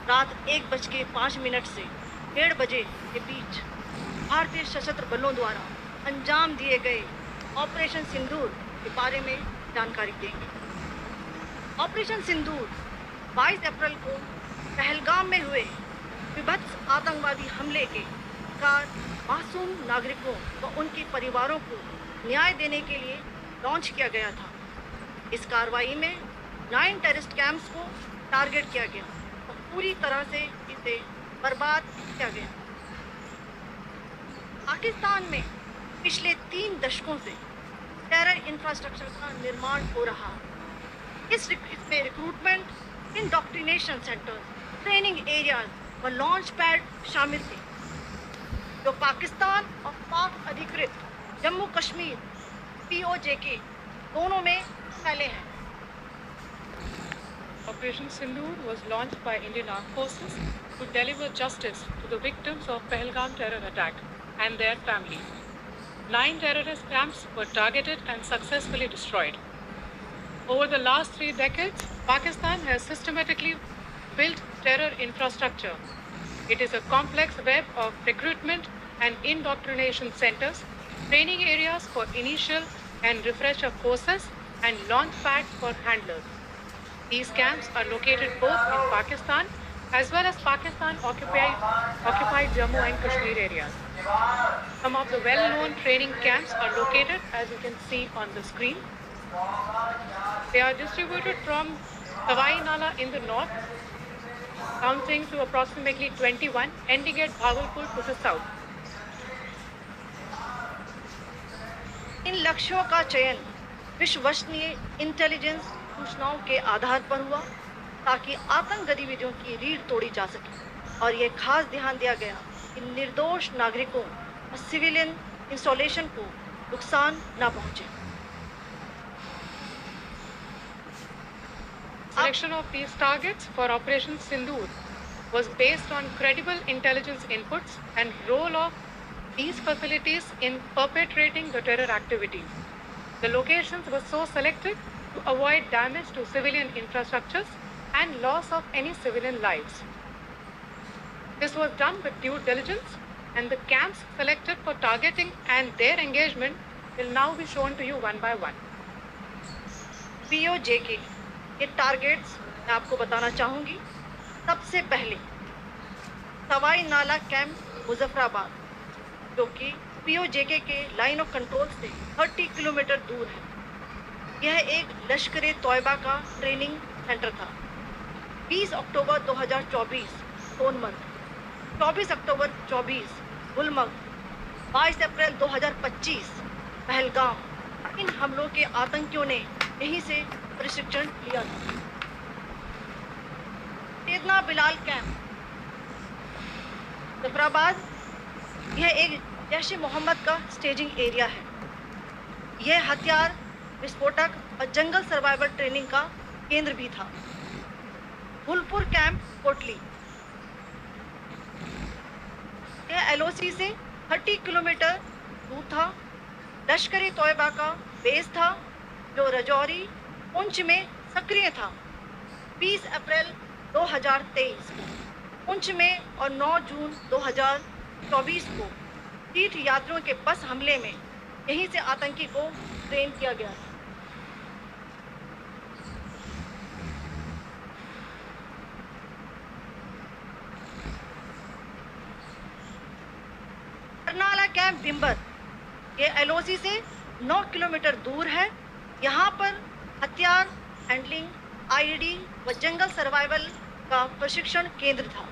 रात 1:05 से 1:30 के बीच भारतीय सशस्त्र बलों द्वारा अंजाम दिए गए ऑपरेशन सिंदूर के बारे में जानकारी देंगे। ऑपरेशन सिंदूर 22 अप्रैल को पहलगाम में हुए विभत्स आतंकवादी हमले के शिकार मासूम नागरिकों व उनके परिवारों को न्याय देने के लिए लॉन्च किया गया था। इस कार्रवाई में 9 टेररिस्ट कैंप्स को टारगेट किया गया और पूरी तरह से इसे बर्बाद किया गया। पाकिस्तान में पिछले 3 दशकों से टेरर इंफ्रास्ट्रक्चर का निर्माण हो रहा। इसमें recruitment, indoctrination centres, training areas व लॉन्च पैड शामिल थे, जो पाकिस्तान और पाक अधिकृत जम्मू कश्मीर POJK दोनों में फैले हैं। Operation Sindoor was launched by Indian Armed Forces to deliver justice to the victims of Pahalgam terror attack and their families. 9 terrorist camps were targeted and successfully destroyed. Over the last 3 decades, Pakistan has systematically built terror infrastructure. It is a complex web of recruitment and indoctrination centers, training areas for initial and refresher forces, and launch pads for handlers. These camps are located both in Pakistan as well as Pakistan occupied Jammu and Kashmir areas. Some of the well-known training camps are located, as you can see on the screen. They are distributed from Sawai Nala in the north, counting to approximately 21, ending at Bhagalpur to the south. इन लक्ष्यों का चयन विश्वसनीय intelligence सूचनाओं के आधार पर हुआ ताकि आतंक गतिविधियों की रीढ़ तोड़ी जा सके, और यह खास ध्यान दिया गया कि निर्दोष नागरिकों और सिविलियन इंस्टॉलेशन को नुकसान न पहुंचे। Selection of these targets for Operation Sindoor was based on credible intelligence inputs and role of these facilities in perpetrating the terror activities. The locations were so selected to avoid damage to civilian infrastructures and loss of any civilian lives. This was done with due diligence, and the camps selected for targeting and their engagement will now be shown to you one by one. POJK ये targets मैं आपको बताना चाहूँगी। सबसे पहले सवाई नाला camp Muzaffarabad, जो कि POJK के लाइन ऑफ कंट्रोल से 30 किलोमीटर दूर है। यह एक लश्कर तोयबा का ट्रेनिंग सेंटर था। 20 अक्टूबर 2024 सोनमर्ग, 24 अक्टूबर 24 गुलमर्ग, 22 अप्रैल 2025 पहलगाम। इन हमलों के आतंकियों ने यहीं से प्रशिक्षण लिया था। सैयदना बिलाल कैंप मुजफ्फराबाद, यह एक जैश ए मोहम्मद का स्टेजिंग एरिया है। यह हथियार, विस्फोटक और जंगल सर्वाइवल ट्रेनिंग का केंद्र भी था। फुलपुर कैंप कोटली, यह LOC से 30 किलोमीटर दूर था। लश्कर तोयबा का बेस था, जो रजौरी पुंछ में सक्रिय था। 20 अप्रैल 2023 को पुंछ में और 9 जून 2024 को तीर्थ यात्रियों के बस हमले में यहीं से आतंकी को ट्रेन किया गया था। बरनाला कैंप बिम्बर, ये LOC से 9 किलोमीटर दूर है। यहाँ पर हथियार, हैंडलिंग, IED व जंगल सर्वाइवल का प्रशिक्षण केंद्र था।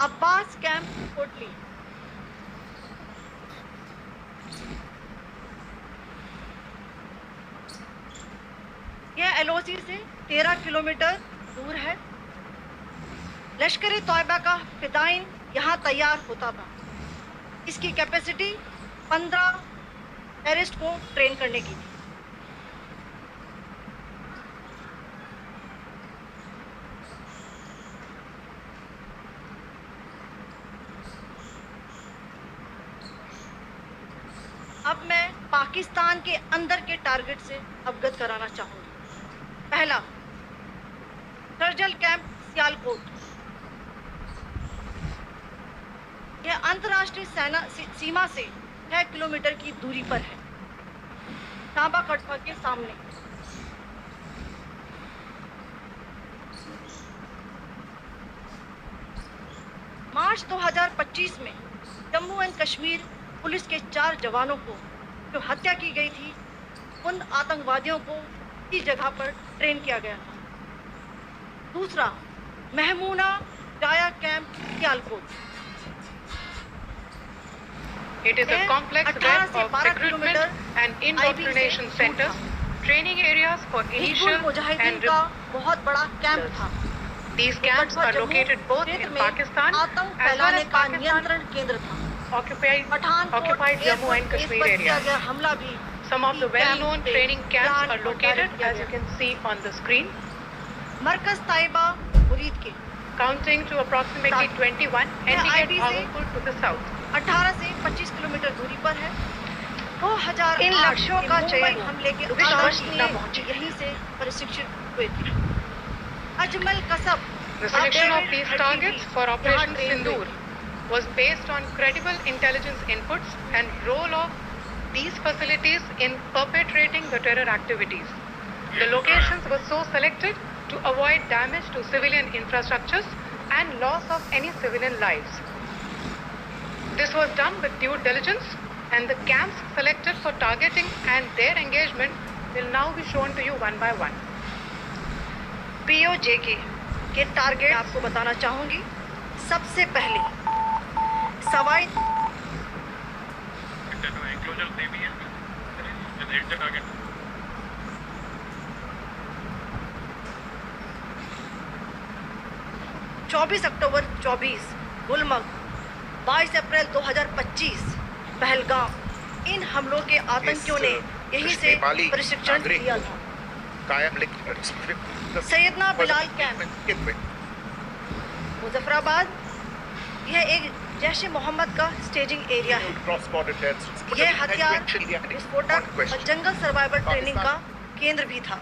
अब्बास कैंप कोटली, यह LOC से 13 किलोमीटर दूर है। लश्कर तोयबा का फिदाइन यहाँ तैयार होता था। इसकी कैपेसिटी 15 टेररिस्ट को ट्रेन करने की थी। अब मैं पाकिस्तान के अंदर के टारगेट से अवगत कराना चाहूँगी। पहला, सर्जल कैंप सियालकोट, यह अंतर्राष्ट्रीय सीमा से 6 किलोमीटर की दूरी पर है, सांबा कटवा के सामने। मार्च 2025 में जम्मू एंड कश्मीर पुलिस के 4 जवानों को जो हत्या की गई थी, उन आतंकवादियों को इस जगह पर ट्रेन किया गया था। दूसरा, महमूना डाया camp Sialkot. It is a complex web of recruitment and indoctrination centers, training areas for initial and का बहुत बड़ा कैंप था। These camps are located both in Pakistan as well as Pakistan नियंत्रण केंद्र था। occupied Jammu and Kashmir areas. हमला भी Some of the well-known training camps are located, as you can see on the screen, मरकज ताइबा मुरीद के, counting to approximately 21, ending at Bhawanpur to the south. 18 से 25 kilometre दूरी पर है। 2008 इन लक्ष्यों का चयन हमले के आदमी यहीं से प्रशिक्षित हुए थे। अजमल कसब, The selection of these targets for Operation Sindoor was based on credible intelligence inputs and role of these facilities in perpetrating the terror activities. The locations were so selected to avoid damage to civilian infrastructures and loss of any civilian lives. This was done with due diligence, and the camps selected for targeting and their engagement will now be shown to you one by one. POJK के target आपको बताना चाहूंगी। सबसे पहले सवाई चौबीस अक्टूबर 24 गुलमर्ग, 22 अप्रैल 2025 पहलगाम। इन हमलों के आतंकियों ने यहीं से प्रशिक्षण लिया था। सैयदना बिलाल कैंप मुजफ्फराबाद, यह एक जैश मोहम्मद का स्टेजिंग एरिया है। यह हथियार विस्फोटक और जंगल सर्वाइवल ट्रेनिंग का केंद्र भी था।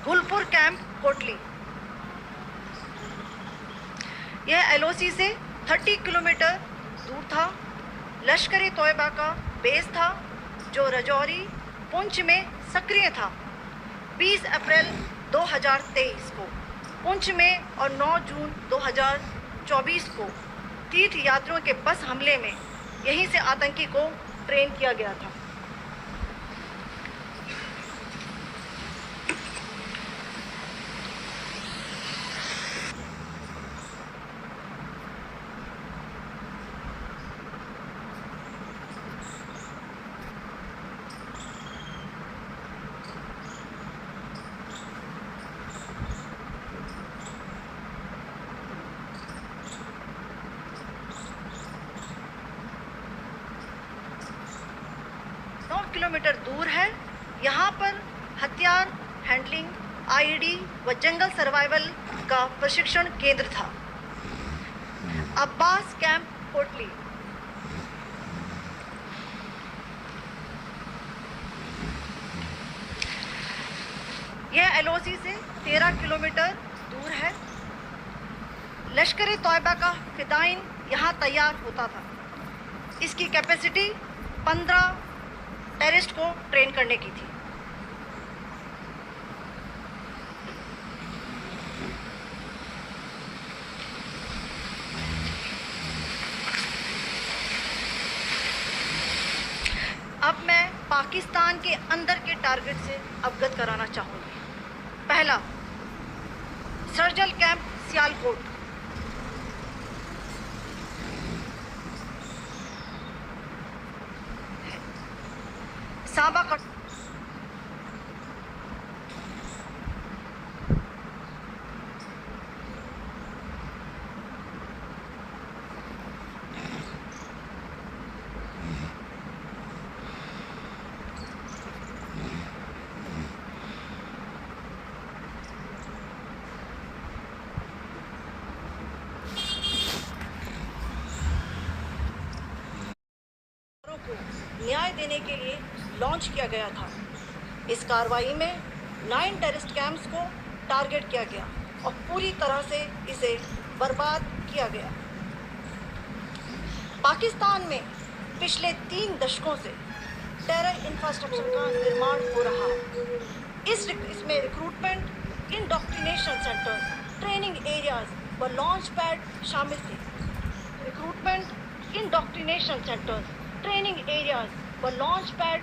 गुलपुर कैंप कोटली, यह LOC से 30 किलोमीटर दूर था। लश्कर तोयबा का बेस था जो रजौरी पुंछ में सक्रिय था। 20 अप्रैल 2023 को पुंछ में और 9 जून 2024 को तीर्थ यात्रियों के बस हमले में यहीं से आतंकी को ट्रेन किया गया था। किलोमीटर दूर है। यहाँ पर हथियार हैंडलिंग, IED व जंगल सर्वाइवल का प्रशिक्षण केंद्र था। अब्बास कैंप कोटली, यह LOC से 13 किलोमीटर दूर है। लश्कर तोयबा का फिदाइन यहाँ तैयार होता था। इसकी कैपेसिटी 15 टेररिस्ट को ट्रेन करने की थी। अब मैं पाकिस्तान के अंदर के टारगेट से अवगत कराना चाहूंगी। पहला, सर्जल कैंप सियालकोट, सांबा कट न्याय देने के लिए लॉन्च किया गया था। इस कार्रवाई में 9 टेररिस्ट कैंप्स को टारगेट किया गया और पूरी तरह से इसे बर्बाद किया गया। पाकिस्तान में पिछले 3 दशकों से टेरर इंफ्रास्ट्रक्चर का निर्माण हो रहा है। इसमें recruitment, indoctrination centres, training areas व लॉन्च पैड शामिल थे। Recruitment, indoctrination centres, training areas व लॉन्च पैड